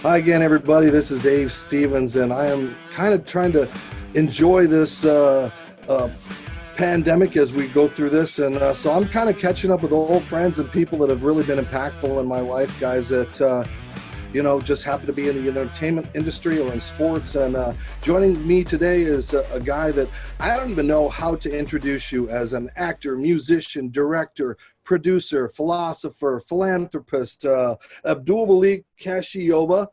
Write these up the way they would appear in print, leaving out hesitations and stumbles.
Hi again, everybody. This is Dave Stevens, and I am kind of trying to enjoy this pandemic as we go through this. And so I'm kind of catching up with old friends and people that have really been impactful in my life, guys that, just happen to be in the entertainment industry or in sports. And joining me today is a guy that I don't even know how to introduce you as an actor, musician, director, producer, philosopher, philanthropist, Abdul Malik Yoba.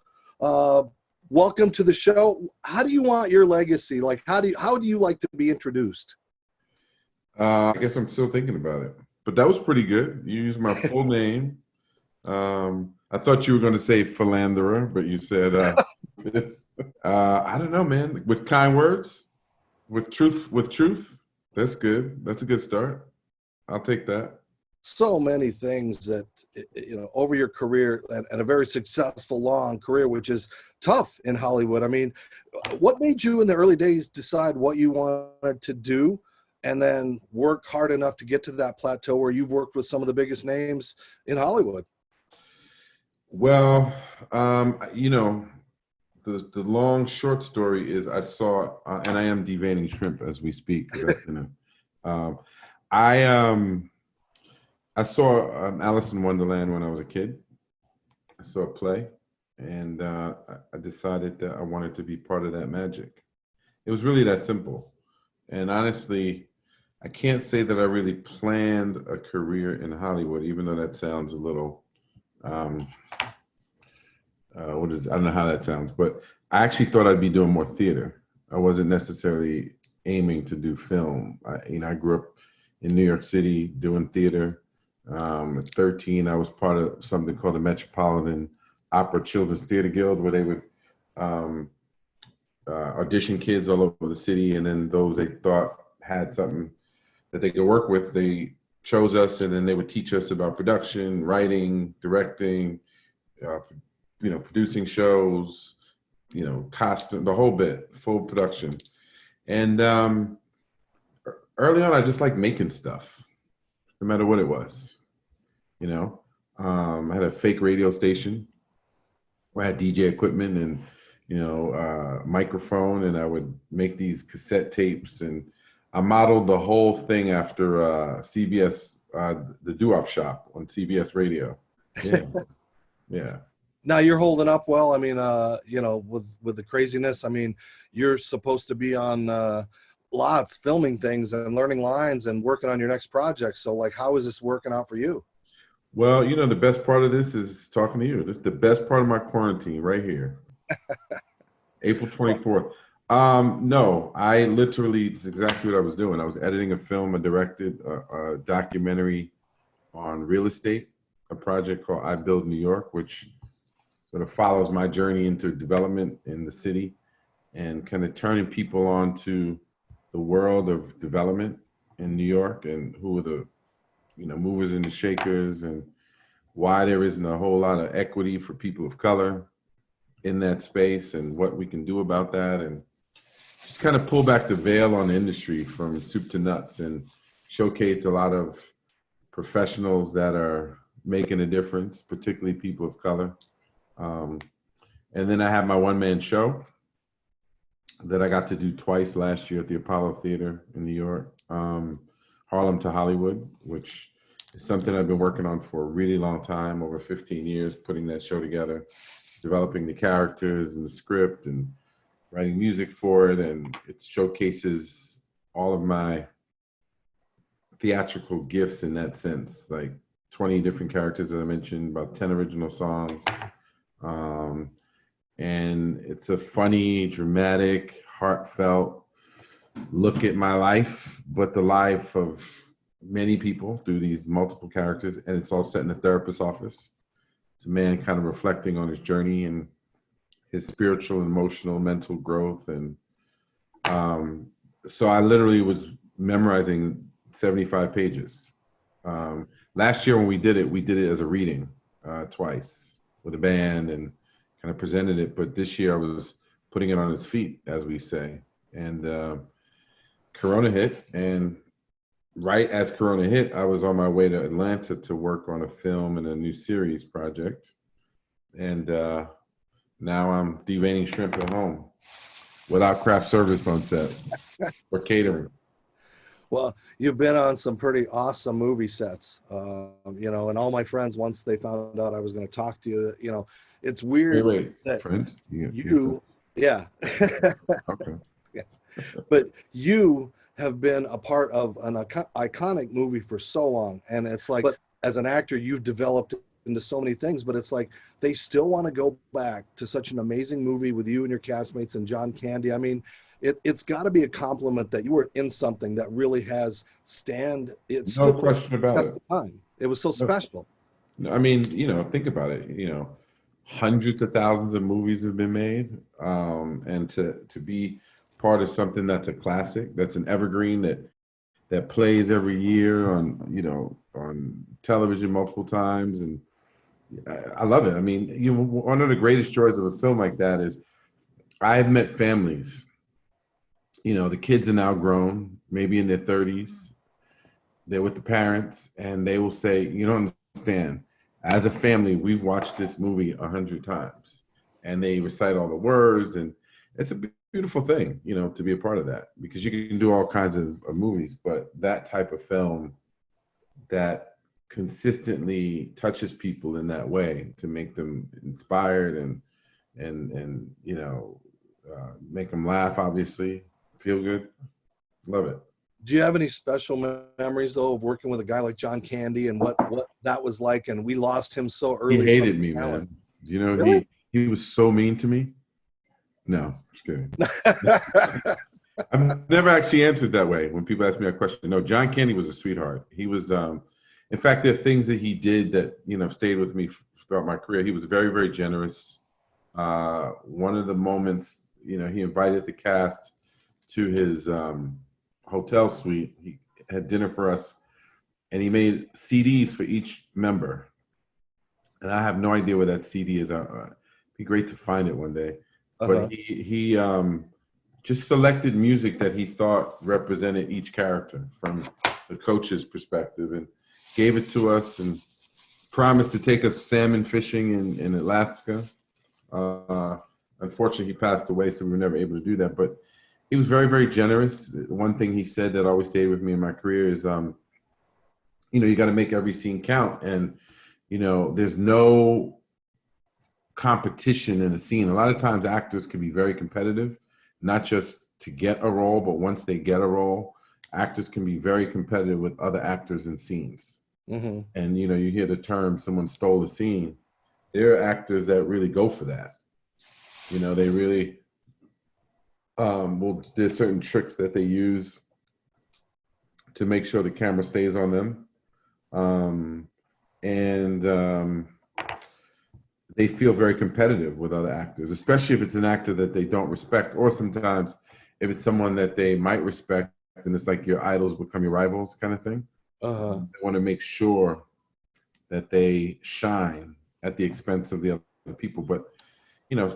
Welcome to the show. How do you want your legacy? Like, how do you like to be introduced? I guess I'm still thinking about it, but that was pretty good. You used my full name. I thought you were going to say philanderer, but you said, I don't know, man, with kind words, with truth. That's good. That's a good start. I'll take that. So many things that, over your career and a very successful long career, which is tough in Hollywood. I mean, what made you in the early days decide what you wanted to do and then work hard enough to get to that plateau where you've worked with some of the biggest names in Hollywood? Well, the long short story is I saw, and I am deveining shrimp as we speak. I saw Alice in Wonderland when I was a kid. I saw a play, and I decided that I wanted to be part of that magic. It was really that simple. And honestly, I can't say that I really planned a career in Hollywood, even though that sounds a little, I don't know how that sounds, but I actually thought I'd be doing more theater. I wasn't necessarily aiming to do film. I grew up in New York City doing theater. At 13, I was part of something called the Metropolitan Opera Children's Theater Guild, where they would audition kids all over the city, and then those they thought had something that they could work with, they chose us, and then they would teach us about production, writing, directing, producing shows, costume, the whole bit, full production. And early on, I just liked making stuff, no matter what it was. I had a fake radio station where I had DJ equipment and, microphone, and I would make these cassette tapes, and I modeled the whole thing after CBS, the Doo-Wop Shop on CBS radio. Yeah. Yeah. Now you're holding up well. I mean, with the craziness, I mean, you're supposed to be on lots filming things and learning lines and working on your next project. So like, how is this working out for you? Well, the best part of this is talking to you. This is the best part of my quarantine right here. April 24th. No, I literally, it's exactly what I was doing. I was editing a film. I directed a documentary on real estate, a project called I Build New York, which sort of follows my journey into development in the city and kind of turning people on to the world of development in New York and who are the movers and the shakers, and why there isn't a whole lot of equity for people of color in that space, and what we can do about that, and just kind of pull back the veil on the industry from soup to nuts and showcase a lot of professionals that are making a difference, particularly people of color. And then I have my one-man show that I got to do twice last year at the Apollo Theater in New York. Harlem to Hollywood, which is something I've been working on for a really long time, over 15 years, putting that show together, developing the characters and the script and writing music for it. And it showcases all of my theatrical gifts in that sense, like 20 different characters that I mentioned, about 10 original songs. And it's a funny, dramatic, heartfelt look at my life, but the life of many people through these multiple characters. And it's all set in a therapist's office. It's a man kind of reflecting on his journey and his spiritual, emotional, mental growth. And so I literally was memorizing 75 pages. Last year when we did it as a reading twice with a band and kind of presented it. But this year I was putting it on its feet, as we say. And Corona hit, and right as Corona hit, I was on my way to Atlanta to work on a film and a new series project. And Now I'm deveining shrimp at home without craft service on set or catering. Well, you've been on some pretty awesome movie sets, and all my friends, once they found out I was going to talk to you, it's weird Wait, that friends? yeah. Okay. Yeah. But you have been a part of an iconic movie for so long. And it's like, as an actor, you've developed into so many things, but it's like they still want to go back to such an amazing movie with you and your castmates and John Candy. I mean, it's got to be a compliment that you were in something that really has No question about it. Time. It was so special. I mean, think about it. Hundreds of thousands of movies have been made, and to be part of something that's a classic, that's an evergreen that plays every year on television multiple times, and I love it. I mean, one of the greatest joys of a film like that is I've met families. The kids are now grown, maybe in their 30s. They're with the parents, and they will say, "You don't understand. As a family, we've watched this movie 100 times," and they recite all the words, and it's a beautiful thing, to be a part of that, because you can do all kinds of movies, but that type of film that consistently touches people in that way to make them inspired and make them laugh, obviously, feel good, love it. Do you have any special memories, though, of working with a guy like John Candy and what that was like? And we lost him so early. He hated me, man. Really? He was so mean to me. No, just kidding. I've never actually answered that way when people ask me that question. No, John Candy was a sweetheart. He was, in fact, there are things that he did that, stayed with me throughout my career. He was very, very generous. One of the moments, he invited the cast to his hotel suite. He had dinner for us, and he made CDs for each member. And I have no idea where that CD is. It'd be great to find it one day. But he just selected music that he thought represented each character from the coach's perspective, and gave it to us, and promised to take us salmon fishing in Alaska. Unfortunately, he passed away, so we were never able to do that. But he was very, very generous. One thing he said that always stayed with me in my career is, you got to make every scene count. And, there's no competition in a scene. A lot of times actors can be very competitive, not just to get a role, but once they get a role, actors can be very competitive with other actors in scenes. Mm-hmm. And, you hear the term, someone stole a scene. There are actors that really go for that. They really, there's certain tricks that they use to make sure the camera stays on them. They feel very competitive with other actors, especially if it's an actor that they don't respect, or sometimes if it's someone that they might respect, and it's like your idols become your rivals kind of thing. They want to make sure that they shine at the expense of the other people. But,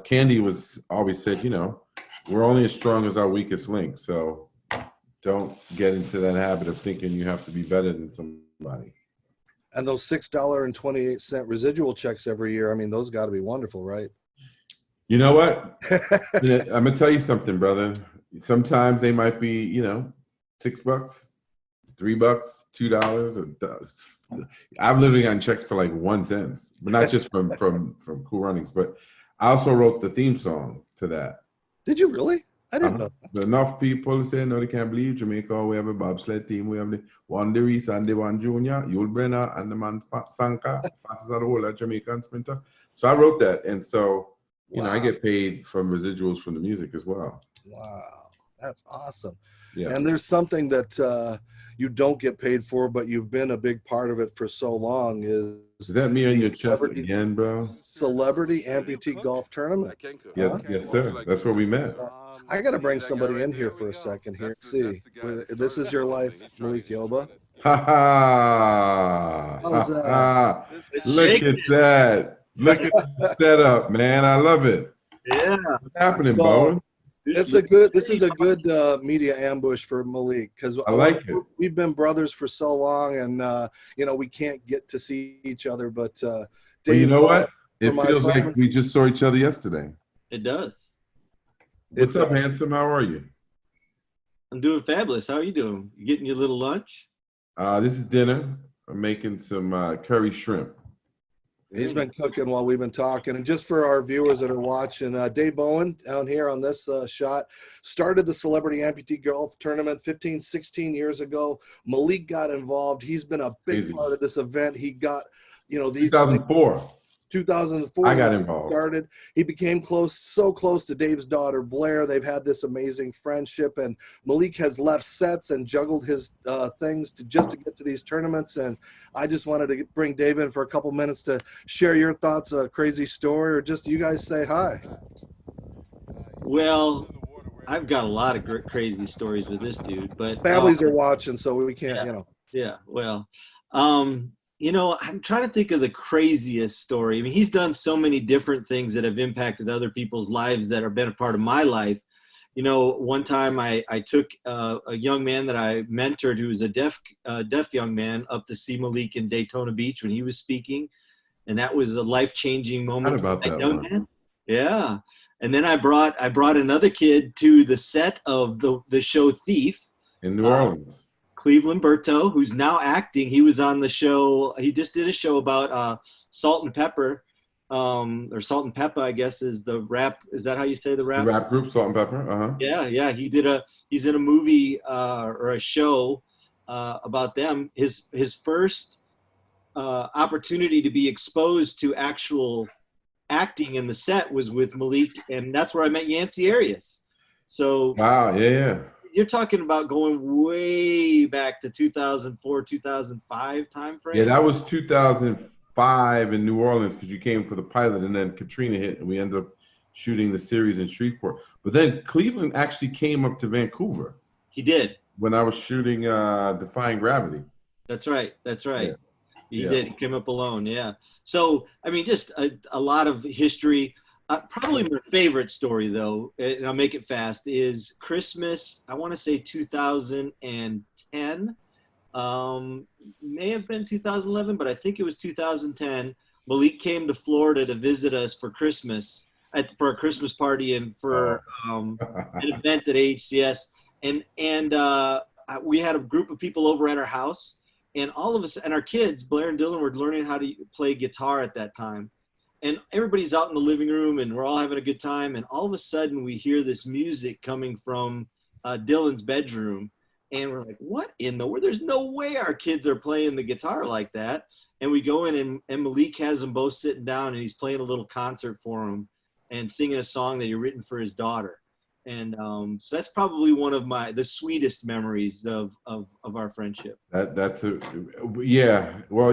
Candy was always said, we're only as strong as our weakest link. So don't get into that habit of thinking you have to be better than somebody. And those $6.28 residual checks every year, I mean, those got to be wonderful, right? You know what? I'm going to tell you something, brother. Sometimes they might be, $6, $3, $2. I've literally gotten checks for like 1 cent, but not just from Cool Runnings, but I also wrote the theme song to that. Did you really? I didn't know. Enough people say, no, they can't believe Jamaica. We have a bobsled team. We have the one Reese and the one Junior, Yul Brenner, and the man Sanka, fastest of the whole Jamaican sprinter. So I wrote that. And so, I get paid from residuals from the music as well. Wow. That's awesome. Yeah. And there's something that you don't get paid for, but you've been a big part of it for so long. Is that me on your chest again, bro? Celebrity Amputee Golf Tournament. Yeah, yes, sir. That's where we met. I got to bring somebody in here for a second here. Let's see. This is your life, Malik Yoba. Ha ha. How's that? Look at that. Look at the setup, man. I love it. Yeah. What's happening, Bowen? This is a good media ambush for Malik, because I like it. We've been brothers for so long, and we can't get to see each other. But Dave, well, you know what? It my feels like friends. we just saw each other yesterday. It does. What's up, handsome? How are you? I'm doing fabulous. How are you doing? You getting your little lunch? This is dinner. I'm making some curry shrimp. He's been cooking while we've been talking. And just for our viewers that are watching, Dave Bowen down here on this shot started the Celebrity Amputee Golf Tournament 15, 16 years ago. Malik got involved. He's been a big part of this event. He got, these 2004. 2004. I got involved. Started. He became so close to Dave's daughter, Blair. They've had this amazing friendship. And Malik has left sets and juggled his things just to get to these tournaments. And I just wanted to bring Dave in for a couple minutes to share your thoughts, a crazy story, or just you guys say hi. Well, I've got a lot of crazy stories with this dude, but families are watching, so we can't, Yeah. Well, I'm trying to think of the craziest story. I mean, he's done so many different things that have impacted other people's lives that have been a part of my life. One time I took a young man that I mentored who was a deaf young man up to see Malik in Daytona Beach when he was speaking. And that was a life-changing moment for that young man. Yeah. And then I brought another kid to the set of the show Thief. In New Orleans. Cleveland Berto, who's now acting. He was on the show. He just did a show about Salt and Pepper, or Salt and Pepper, I guess is the rap. Is that how you say the rap? The rap group, Salt and Pepper. Uh-huh. Yeah. He's in a movie or a show about them. His first opportunity to be exposed to actual acting in the set was with Malik, and that's where I met Yancey Arias. So wow, yeah. You're talking about going way back to 2004, 2005 time frame? Yeah, that was 2005 in New Orleans because you came for the pilot, and then Katrina hit, and we ended up shooting the series in Shreveport. But then Cleveland actually came up to Vancouver. He did. When I was shooting Defying Gravity. That's right. Yeah. He did. He came up alone, yeah. So, I mean, just a lot of history. Probably my favorite story, though, and I'll make it fast, is Christmas, I want to say 2010. May have been 2011, but I think it was 2010. Malik came to Florida to visit us for Christmas, for a Christmas party and for an event at AHCS. And we had a group of people over at our house, and all of us, and our kids, Blair and Dylan, were learning how to play guitar at that time. And everybody's out in the living room and we're all having a good time. And all of a sudden we hear this music coming from Dylan's bedroom. And we're like, what in the world? There's no way our kids are playing the guitar like that. And we go in and Malik has them both sitting down and he's playing a little concert for them and singing a song that he written for his daughter. And so that's probably one of the sweetest memories of our friendship. Yeah. Well,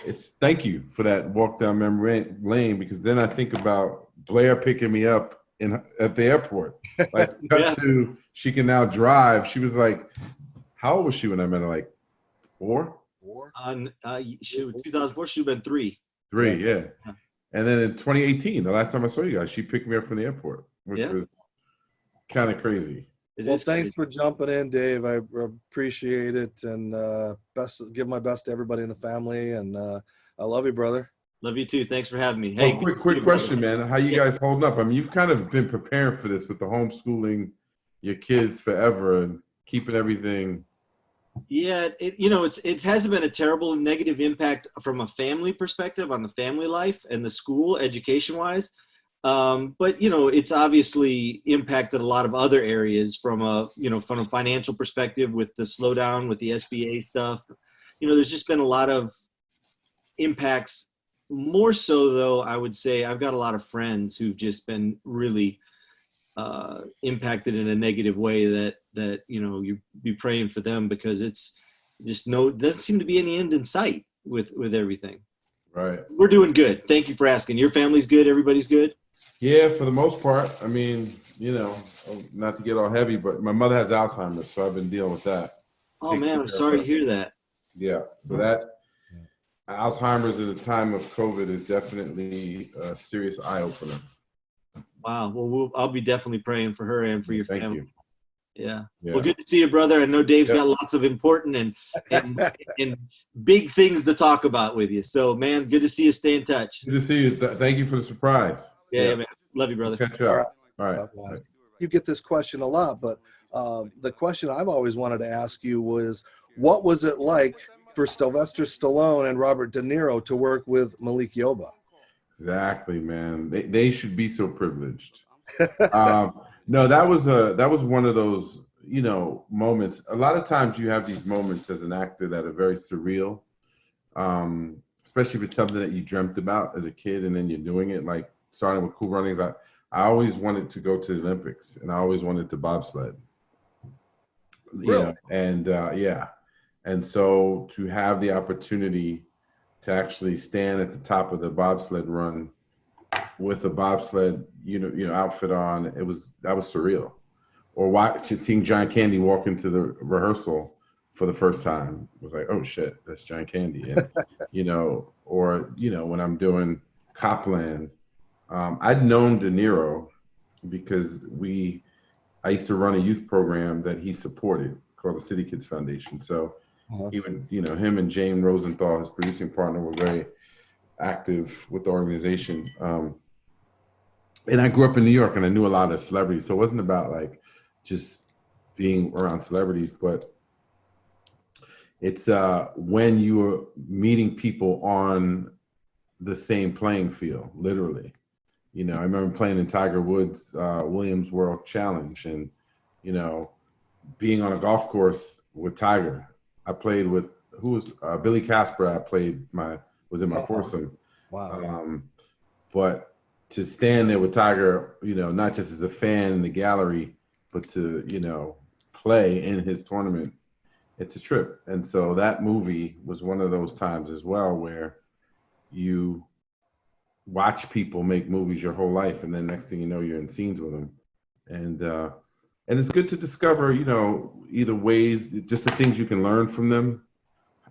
it's thank you for that walk down memory lane, because then I think about Blair picking me up at the airport. Like to she can now drive. She was like, how old was she when I met her? Like 4? 2004, she'd been 3. 3, yeah. And then in 2018, the last time I saw you guys, she picked me up from the airport, which was kind of crazy. Thanks for jumping in, Dave. I appreciate it, and give my best to everybody in the family. And I love you, brother. Love you too. Thanks for having me. Hey, quick question, man. How you guys holding up? I mean, you've kind of been preparing for this with the homeschooling your kids forever and keeping everything. Yeah, it hasn't been a terrible negative impact from a family perspective on the family life and the school education-wise. But it's obviously impacted a lot of other areas from a financial perspective with the slowdown with the SBA stuff. There's just been a lot of impacts. More so, though, I would say I've got a lot of friends who've just been really impacted in a negative way that you be praying for them, because it's just doesn't seem to be any end in sight with everything. Right. We're doing good. Thank you for asking. Your family's good. Everybody's good. Yeah, for the most part. I mean, not to get all heavy, but my mother has Alzheimer's, so I've been dealing with that. Oh, man, I'm sorry to hear that. Yeah, so Alzheimer's at the time of COVID is definitely a serious eye-opener. Wow. Well, I'll be definitely praying for her and for your family. Thank you. Yeah. Yeah. Well, good to see you, brother. I know Dave's Yep. got lots of important and big things to talk about with you. So, man, good to see you. Stay in touch. Good to see you. Thank you for the surprise. Yeah, man. Love you, brother. Catch All right. up. All right. Bye-bye. You get this question a lot, but the question I've always wanted to ask you was, what was it like for Sylvester Stallone and Robert De Niro to work with Malik Yoba? Exactly, man. They should be so privileged. No, that was one of those, moments. A lot of times you have these moments as an actor that are very surreal, especially if it's something that you dreamt about as a kid and then you're doing it. Like starting with Cool Runnings, I always wanted to go to the Olympics and I always wanted to bobsled. Really? And so to have the opportunity to actually stand at the top of the bobsled run with a bobsled, outfit on, that was surreal. Or seeing John Candy walk into the rehearsal for the first time was like, oh shit, that's John Candy. And, when I'm doing Copland, I'd known De Niro because I used to run a youth program that he supported called the City Kids Foundation. So he would, him and James Rosenthal, his producing partner, were very active with the organization. And I grew up in New York and I knew a lot of celebrities. So it wasn't about like just being around celebrities, but it's when you are meeting people on the same playing field, literally. I remember playing in Tiger Woods' Williams World Challenge and, being on a golf course with Tiger. I played with, Billy Casper, was in my foursome. Wow. But to stand there with Tiger, not just as a fan in the gallery, but to, play in his tournament, it's a trip. And so that movie was one of those times as well where you watch people make movies your whole life, and then next thing you know, you're in scenes with them. And it's good to discover, either ways, just the things you can learn from them,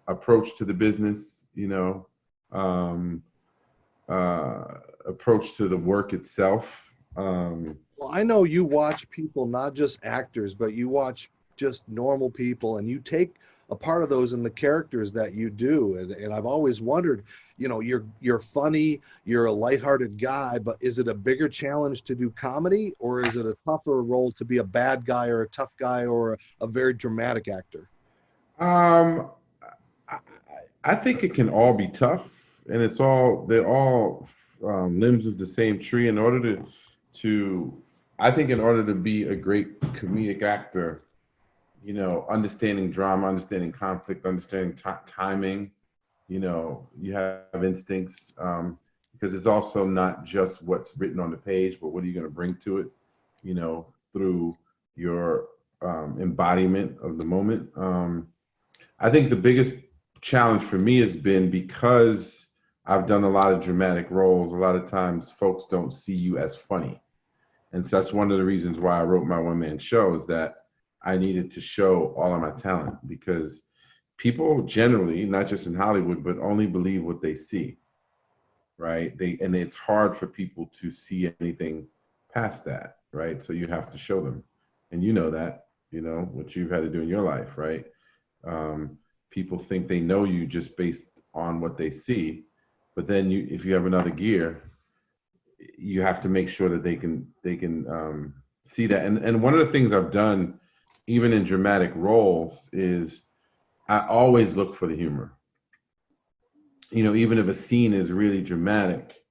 approach to the business, approach to the work itself. Well, I know you watch people, not just actors, but you watch just normal people, and you take a part of those in the characters that you do. And I've always wondered, you're funny, you're a lighthearted guy, but is it a bigger challenge to do comedy, or is it a tougher role to be a bad guy or a tough guy or a very dramatic actor? I think it can all be tough, and they're all limbs of the same tree. I think in order to be a great comedic actor, understanding drama, understanding conflict, understanding timing, you have instincts, because it's also not just what's written on the page, but what are you going to bring to it, through your embodiment of the moment. I think the biggest challenge for me has been, because I've done a lot of dramatic roles, a lot of times folks don't see you as funny. And so that's one of the reasons why I wrote my one-man show, is that I needed to show all of my talent, because people generally, not just in Hollywood, but only believe what they see, right? And it's hard for people to see anything past that, right? So you have to show them. And that, what you've had to do in your life, right? People think they know you just based on what they see, but then if you have another gear, you have to make sure that they can see that. And one of the things I've done, even in dramatic roles, is I always look for the humor. Even if a scene is really dramatic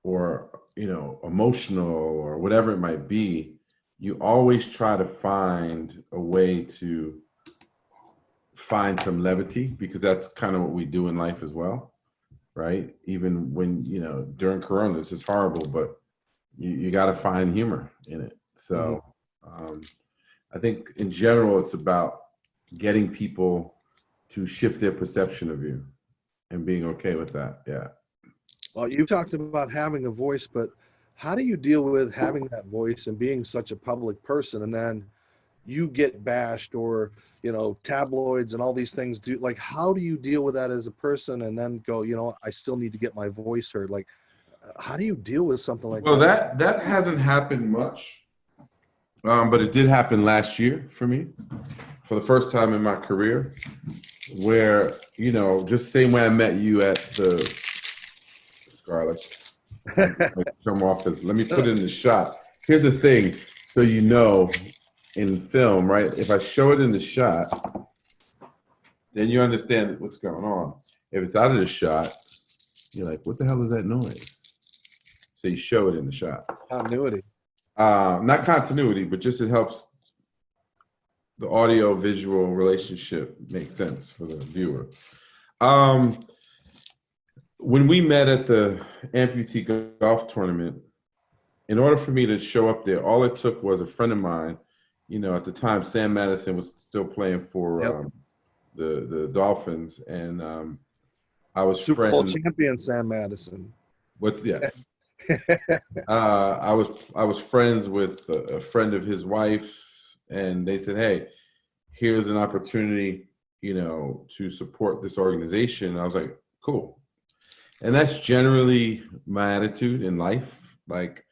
or, emotional or whatever it might be, you always try to find a way to find some levity, because that's kind of what we do in life as well, right? Even when, during Corona, this is horrible, but you got to find humor in it. So I think in general, it's about getting people to shift their perception of you and being okay with that. Yeah. Well, you talked about having a voice, but how do you deal with having that voice and being such a public person, and then you get bashed, or tabloids and all these things how do you deal with that as a person, and then go, I still need to get my voice heard? Like, how do you deal with something like Well, that? that hasn't happened much. But it did happen last year for me, for the first time in my career, where, just same way I met you at the Scarlet. Come off as, let me put it in the shot. Here's the thing, so in film, right? If I show it in the shot, then you understand what's going on. If it's out of the shot, you're like, what the hell is that noise? So you show it in the shot. Continuity. Not continuity, but just it helps the audio visual relationship make sense for the viewer. When we met at the amputee golf tournament, in order for me to show up there, all it took was a friend of mine, at the time, Sam Madison was still playing for the Dolphins, and I was Super Bowl champion Sam Madison. Yes. I was friends with a friend of his wife, and they said, "Hey, here's an opportunity, to support this organization." And I was like, "Cool." And that's generally my attitude in life. Like,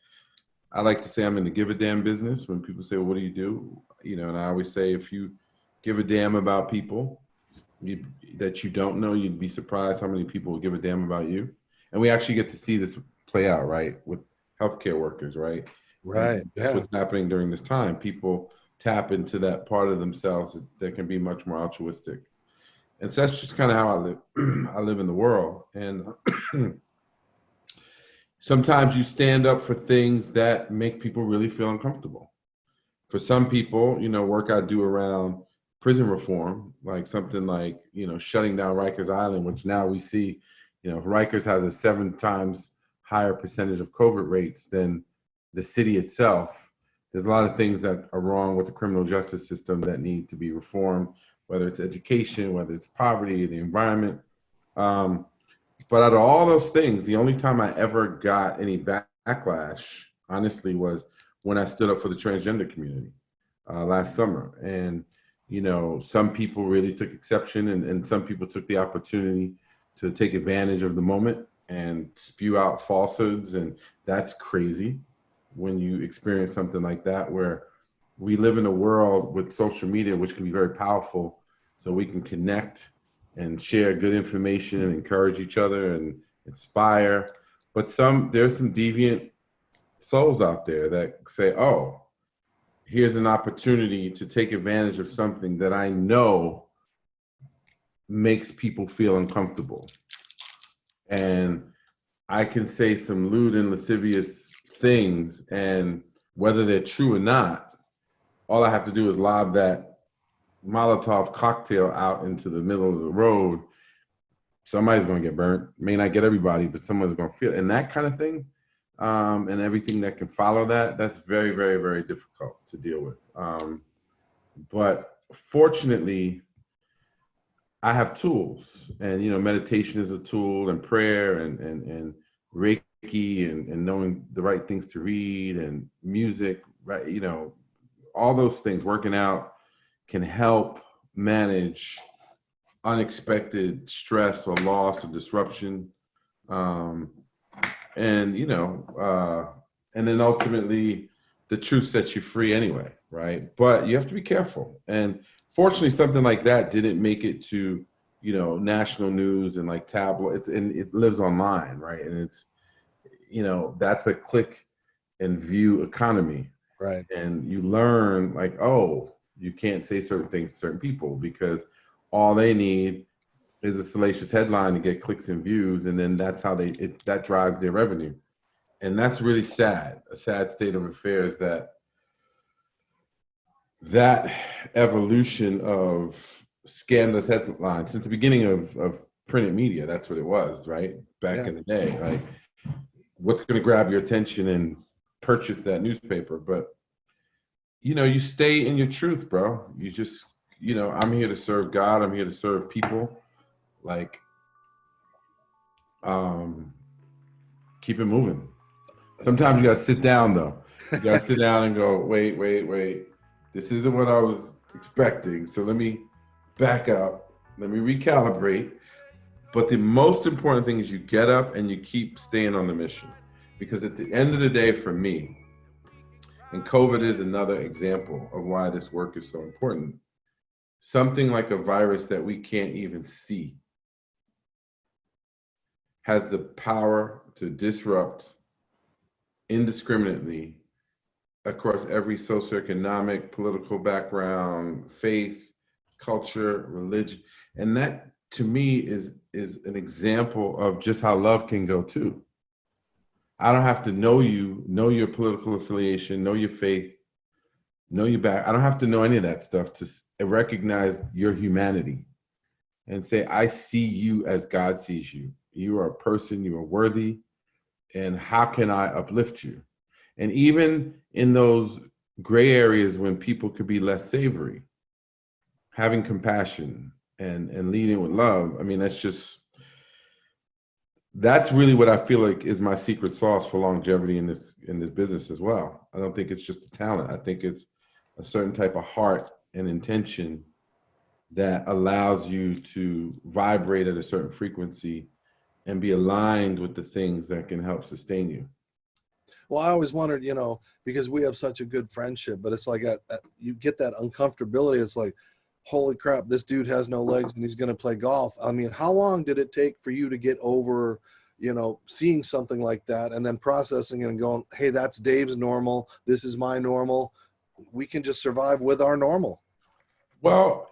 I like to say I'm in the give a damn business. When people say, well, what do you do? And I always say, if you give a damn about people that you don't know, you'd be surprised how many people will give a damn about you. And we actually get to see this play out, right, with healthcare workers, right? Right. That's what's happening during this time. People tap into that part of themselves that can be much more altruistic. And so that's just kind of how I live. I live in the world. And sometimes you stand up for things that make people really feel uncomfortable. For some people, work I do around prison reform, like something like, shutting down Rikers Island, which now we see, Rikers has a 7 times higher percentage of COVID rates than the city itself. There's a lot of things that are wrong with the criminal justice system that need to be reformed, whether it's education, whether it's poverty, the environment. But out of all those things, the only time I ever got any backlash, honestly, was when I stood up for the transgender community last summer. And, some people really took exception, and some people took the opportunity to take advantage of the moment and spew out falsehoods. And that's crazy when you experience something like that, where we live in a world with social media, which can be very powerful, so we can connect and share good information and encourage each other and inspire. But there's some deviant souls out there that say, oh, here's an opportunity to take advantage of something that I know makes people feel uncomfortable. And I can say some lewd and lascivious things, and whether they're true or not, all I have to do is lob that Molotov cocktail out into the middle of the road. Somebody's going to get burnt. May not get everybody, but someone's going to feel it. And that kind of thing, and everything that can follow that, that's very, very, very difficult to deal with. But fortunately, I have tools, and meditation is a tool, and prayer, and Reiki, and knowing the right things to read, and music, right? All those things, working out, can help manage unexpected stress or loss or disruption. And then ultimately the truth sets you free anyway, right? But you have to be careful. And fortunately, something like that didn't make it to, national news and like tabloids, and it lives online, right? And it's, that's a click and view economy. Right. And you learn like, oh, you can't say certain things to certain people because all they need is a salacious headline to get clicks and views, and then that's how that drives their revenue. And that's really sad, a sad state of affairs, that evolution of scandalous headlines since the beginning of printed media. That's what it was, right? Back in the day, like what's going to grab your attention and purchase that newspaper. But you stay in your truth, bro. You just, I'm here to serve God. I'm here to serve people. Like, keep it moving. Sometimes you got to sit down, though. You got to sit down and go, wait. This isn't what I was expecting. So let me back up. Let me recalibrate. But the most important thing is you get up and you keep staying on the mission. Because at the end of the day, for me, And COVID is another example of why this work is so important. Something like a virus that we can't even see has the power to disrupt indiscriminately across every socioeconomic, political background, faith, culture, religion. And that to me is an example of just how love can go too. I don't have to know you, know your political affiliation, know your faith, know your back. I don't have to know any of that stuff to recognize your humanity and say, I see you as God sees you. You are a person, you are worthy, and how can I uplift you? And even in those gray areas when people could be less savory, having compassion and leading with love, I mean, that's really what I feel like is my secret sauce for longevity in this business as well. I don't think it's just a talent. I think it's a certain type of heart and intention that allows you to vibrate at a certain frequency and be aligned with the things that can help sustain you. Well, I always wondered, because we have such a good friendship, but it's like you get that uncomfortability. It's like, holy crap, this dude has no legs and he's going to play golf. I mean, how long did it take for you to get over, seeing something like that and then processing it and going, hey, that's Dave's normal. This is my normal. We can just survive with our normal. Well,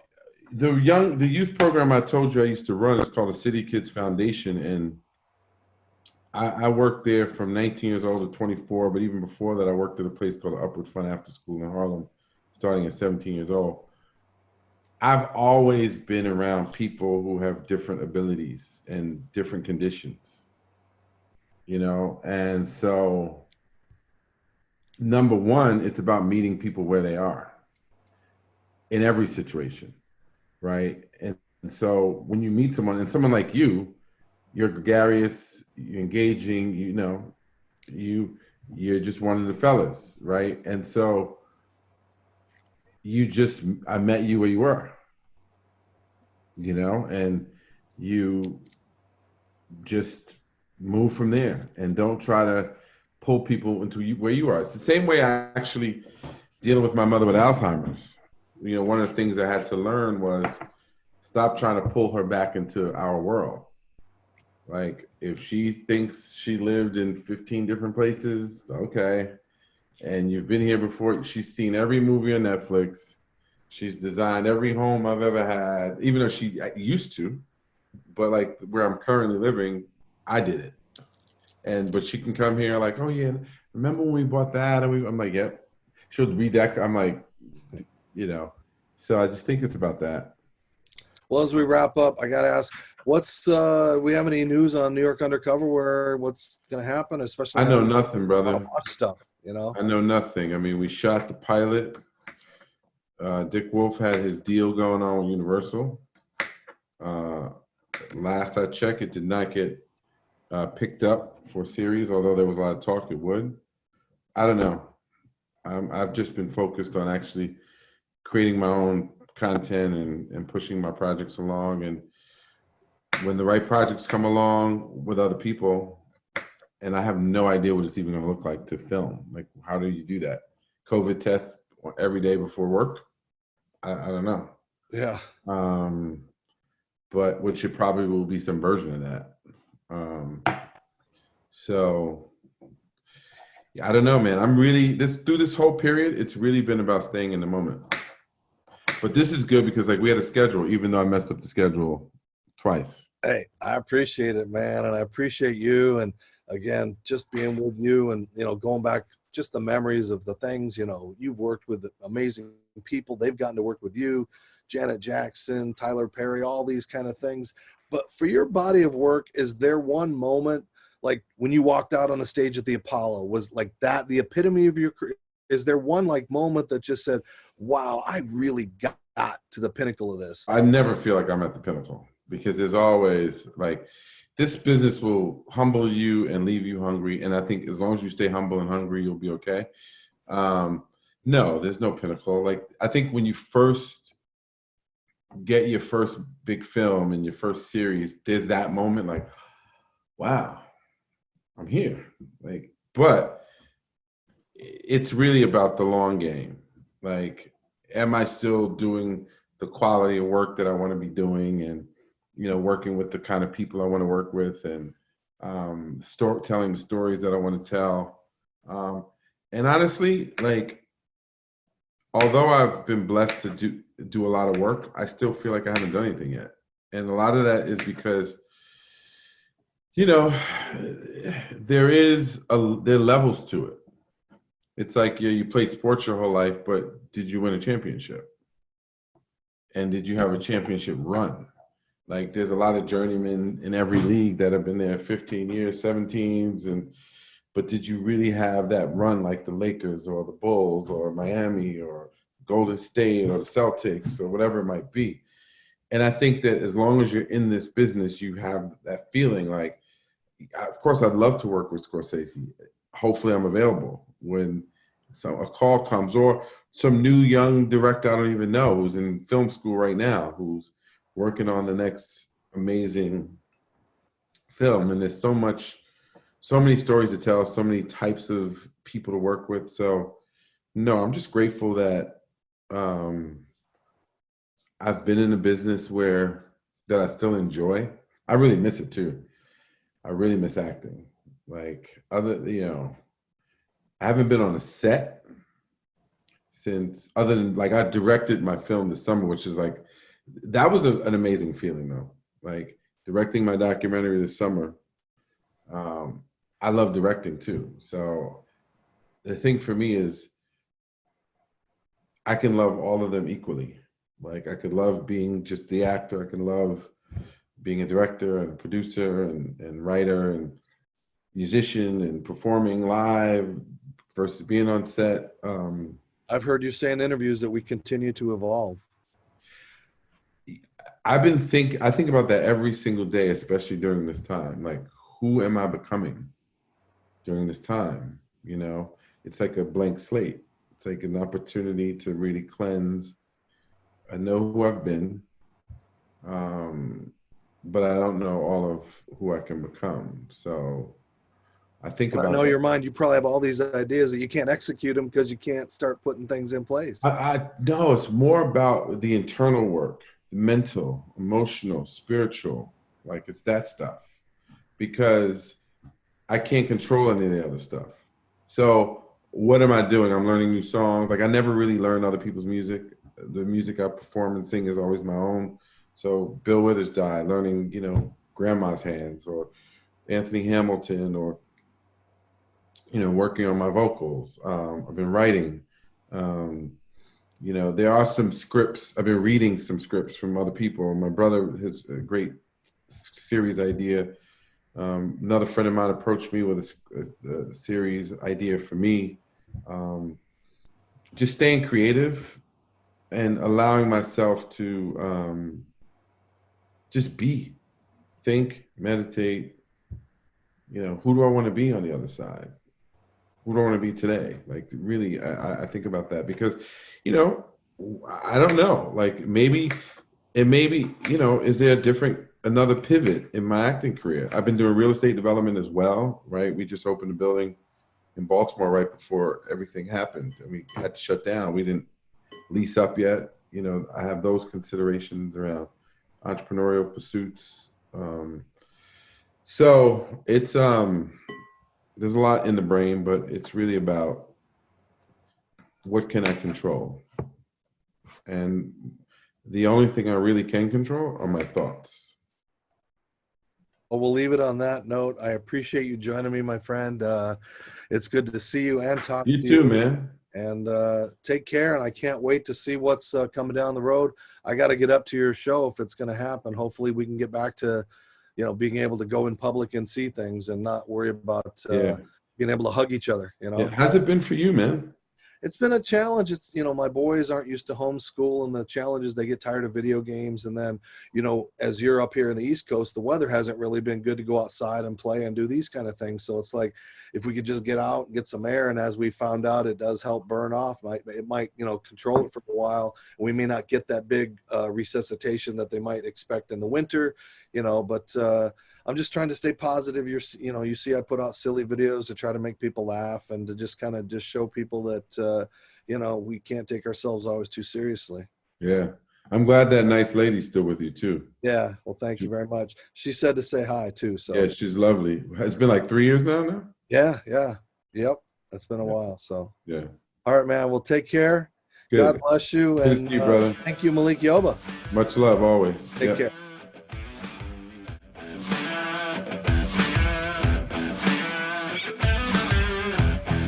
the youth program I told you I used to run is called the City Kids Foundation. And I worked there from 19 years old to 24. But even before that, I worked at a place called the Upward Front After School in Harlem, starting at 17 years old. I've always been around people who have different abilities and different conditions, and so number one, it's about meeting people where they are in every situation, right? And so when you meet someone, and someone like you're gregarious, you're engaging, you're just one of the fellas, right? And so I met you where you were, and you just move from there and don't try to pull people into where you are. It's the same way I actually dealing with my mother with Alzheimer's. One of the things I had to learn was stop trying to pull her back into our world. Like if she thinks she lived in 15 different places, okay. And you've been here before. She's seen every movie on Netflix. She's designed every home I've ever had, even though she used to, but like where I'm currently living, I did it. But she can come here like, oh yeah, remember when we bought that? And I'm like, yep. She'll read that. I'm like, so I just think it's about that. Well, as we wrap up, I got to ask, we have any news on New York Undercover what's going to happen, especially? I know nothing, brother. A lot of stuff, I know nothing. I mean, we shot the pilot. Dick Wolf had his deal going on with Universal. Last I checked, it did not get picked up for a series, although there was a lot of talk it would. I don't know. I've just been focused on actually creating my own content and pushing my projects along. And when the right projects come along with other people, and I have no idea what it's even going to look like to film. Like, how do you do that? COVID test every day before work? I don't know. Yeah. But which it probably will be some version of that. So I don't know, man. I'm really through this whole period, it's really been about staying in the moment. But this is good because like we had a schedule, even though I messed up the schedule twice. Hey, I appreciate it, man. And I appreciate you. And again, just being with you and, going back, just the memories of the things, you've worked with amazing people. They've gotten to work with you, Janet Jackson, Tyler Perry, all these kind of things. But for your body of work, is there one moment, like when you walked out on the stage at the Apollo, was like that the epitome of your career? Is there one like moment that just said, wow, I really got to the pinnacle of this? I never feel like I'm at the pinnacle because there's always like, this business will humble you and leave you hungry. And I think as long as you stay humble and hungry, you'll be okay. No, there's no pinnacle. Like, I think when you first get your first big film and your first series, there's that moment like, wow, I'm here. Like, but it's really about the long game. Like, am I still doing the quality of work that I want to be doing, and working with the kind of people I want to work with, and telling the stories that I want to tell. And honestly, like, although I've been blessed to do a lot of work, I still feel like I haven't done anything yet. And a lot of that is because, there are levels to it. It's like, you played sports your whole life, but did you win a championship? And did you have a championship run? Like, there's a lot of journeymen in every league that have been there 15 years, 7 teams, but did you really have that run like the Lakers or the Bulls or Miami or Golden State or the Celtics or whatever it might be? And I think that as long as you're in this business, you have that feeling like, of course, I'd love to work with Scorsese. Hopefully I'm available when a call comes, or some new young director I don't even know who's in film school right now, who's working on the next amazing film. And there's so many stories to tell, so many types of people to work with. So no, I'm just grateful that I've been in a business that I still enjoy. I really miss it too. I really miss acting. Like, I haven't been on a set since, other than, like, I directed my film this summer, which is like, that was an amazing feeling though. Like, directing my documentary this summer. I love directing too. So the thing for me is I can love all of them equally. Like, I could love being just the actor. I can love being a director and a producer and writer and musician and performing live versus being on set. I've heard you say in interviews that we continue to evolve. I think about that every single day, especially during this time. Like, who am I becoming during this time? It's like a blank slate. It's like an opportunity to really cleanse. I know who I've been, but I don't know all of who I can become. So I think about I know that. your mind, you probably have all these ideas that you can't execute them because you can't start putting things in place. No, it's more about the internal work, mental, emotional, spiritual. Like, it's that stuff, because I can't control any of the other stuff. So what am I doing? I'm learning new songs. Like, I never really learned other people's music. The music I perform and sing is always my own. So Bill Withers died, learning, Grandma's Hands, or Anthony Hamilton, or, working on my vocals. I've been writing. There are some scripts. I've been reading some scripts from other people. My brother has a great series idea. Another friend of mine approached me with a series idea for me. Just staying creative and allowing myself to just think, meditate. Who do I want to be on the other side? Who do I want to be today? Like, really, I think about that because, I don't know. Like, maybe, is there another pivot in my acting career? I've been doing real estate development as well, right? We just opened a building in Baltimore right before everything happened, and we had to shut down. We didn't lease up yet. I have those considerations around entrepreneurial pursuits. So it's there's a lot in the brain, but it's really about what can I control? And the only thing I really can control are my thoughts. Well, we'll leave it on that note. I appreciate you joining me, my friend. It's good to see you and talk to you. You too, man. And take care. And I can't wait to see what's coming down the road. I got to get up to your show if it's going to happen. Hopefully we can get back to, being able to go in public and see things and not worry about being able to hug each other. Yeah. How's it been for you, man? It's been a challenge. It's, my boys aren't used to homeschool, and the challenge is they get tired of video games. And then, as you're up here in the East Coast, the weather hasn't really been good to go outside and play and do these kind of things. So it's like, if we could just get out and get some air, and as we found out, it does help burn off. It might, control it for a while. We may not get that big resuscitation that they might expect in the winter, but I'm just trying to stay positive. You see, I put out silly videos to try to make people laugh and to just kind of just show people that, we can't take ourselves always too seriously. Yeah. I'm glad that nice lady's still with you too. Yeah. Well, thank you very much. She said to say hi too. So yeah, she's lovely. It's been like 3 years now? Yeah. Yep. That's been a while. So Yeah. all right, man. Well, take care. Good. God bless you. Good to And see you, brother. thank you, Malik Yoba. Much love always. Take Yep. care.